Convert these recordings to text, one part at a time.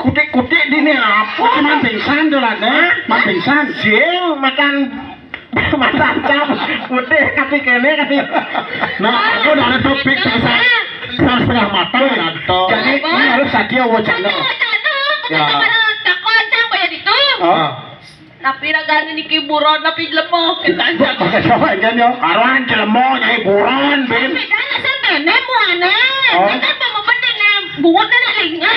kutik-kutik dini apa? Man pingsan tuh lah, man pingsan. Jing makan macam putih kati kene kati. Nah, aku udah ada topik saya setengah matang atau jadi ini harus sadia wajana. Ya. Takon bayar itu. Oh, Tapi ragan ini kiburon tapi lemah kita aja. pakai siapa kan yo? Karuan jelemo nyai buron bin. Bedanya sa tene mo ane. Oh. Kan pa mabenin na buwag na nalinga.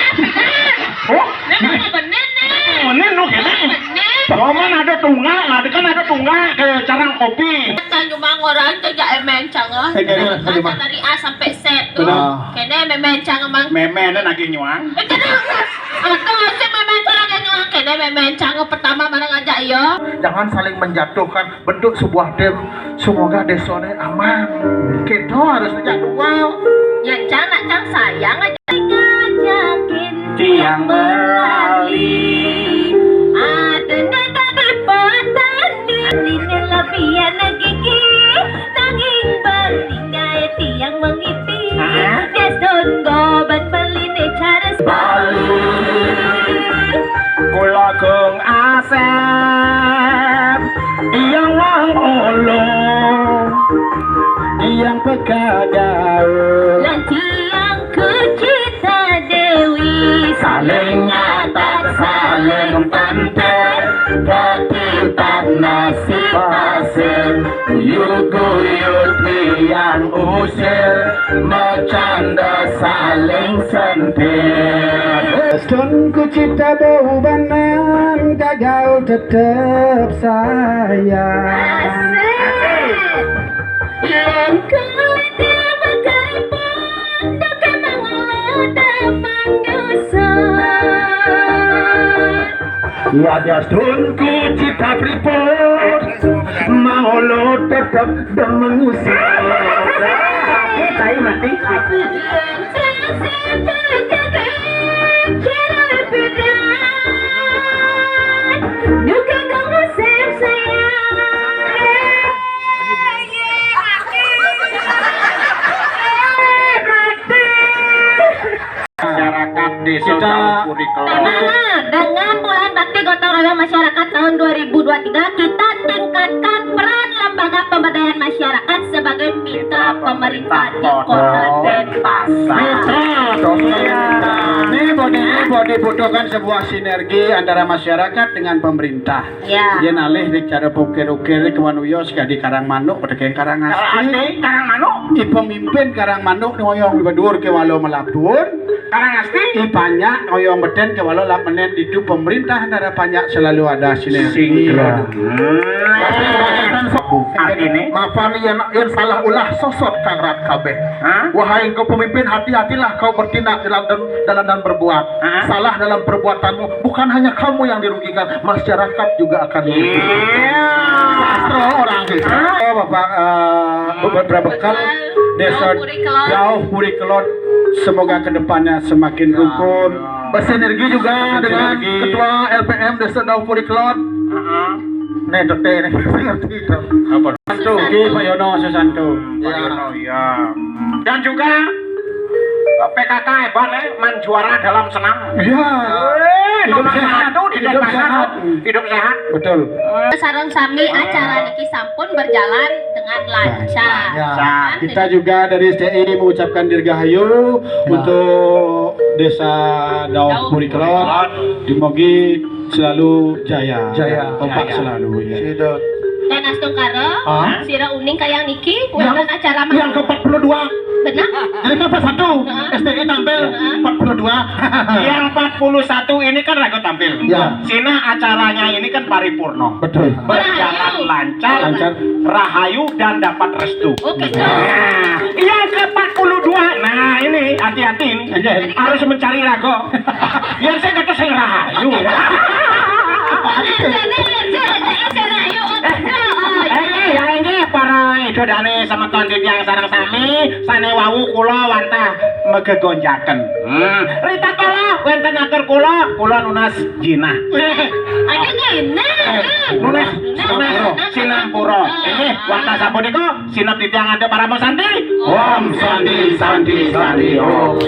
Oh, Nemo mabenin na. mana no kene? Benin. Roman ada tunggal, ada kan ada tunggal ke carang kopi. Kan yung mga orang kaya emencang ah. Asa dari A sampai Z tuh. Benar. Kene memencang mang. Meme na lagi nyuang. Atau si memencang lagi nyuang kene memencang pertama mana ngajak yo. Jangan saling menjatuhkan bentuk sebuah dem. Semoga desone aman. Kita harus menjatuhkan. Yang cang sayang aja ngajakin Tiang berlali. ada nada di petani ini lebihan gigi tanging balingnya tiang mengipi dia sondoban beline cara Kula keng asep yang mangolong Yang pekagau lan tiang kecita dewi saling nyatat saling penting kekitat nasib hasil guyut liang usil bercanda saling sentil. Sun ku cipta behubanan gagal tetap sayang. Yang dia berkaripun Daka mengada manusia Wajah sunku cita pripot mau lo tetap dan mengusir. Saya mati. Duka kamu sayang Masyarakat desa Kita- Dampuri Kelon. Dengan bulan bakti gotong royong masyarakat tahun 2023 kita tingkatkan peran lembaga pemberdayaan masyarakat sebagai mitra pemerintah di Kota Denpasar. Ini dibutuhkan sebuah sinergi antara masyarakat dengan pemerintah. Ya. Yen alih di cara ukir-ukir kewanuyo sekali karang manuk pada kayak karang Asti, asti. karang manuk, I pemimpin karang manuk ngoyong bedur ke walau melapun. karang asti. I banyak ngoyong beden ke walau lap menen itu pemerintah antara banyak selalu ada sinergi. Ini Maafan yang salah ulah sosok Kang Rat kabeh. Hah? Wahai engkau pemimpin, hati-hatilah kau bertindak dalam dan berbuat. Hah? Salah dalam perbuatanmu, bukan hanya kamu yang dirugikan, masyarakat juga akan dirugikan. Sastro orang gitu. Oh, Bapak beberapa kali desa jauh Puri Kelon semoga kedepannya semakin rukun. Bersinergi juga dengan Bersinergi. Ketua LPM Desa Daupuri Kelon. Nih, dokter ini ngerti itu. Santo, Ki Pak Yono Susanto. Ya. Dan juga PKK hebat man juara dalam senam. Iya. Hidup Nomor sehat, satu di hidup Denpasar. sehat. Hidup sehat. Betul. Sarang sami acara niki sampun berjalan dengan lancar. Ya, Kan? kita juga dari STI mengucapkan dirgahayu untuk Desa Daun Puri Kelon. Dimogi selalu jaya. Jaya. Kompak selalu. Ya. Sidot. Dan Astung Karo, Hah? Sira Uning kayang niki, ulang acara Yang ke-42. benar. Ini kan satu. STI tampil 42. Yang 41 ini kan ragu tampil. Ya. Sina acaranya ini kan paripurno. Betul. Berjalan lancar, Lancar. rahayu dan dapat restu. Oke, Nah, yang ke-42, nah ini hati-hati ini, harus mencari rago. Yang saya kata saya rahayu. Yang ini para itu dane sama tondit yang sarang sami, sane wawu kula wantah megegonjaken. Rita kala wenten atur kula nunas jinah. Ada gini. Nunas Sinampura. Ini wantah sapunika sinep titiang ade para santi. Om Sandi Sandi Sandi Om.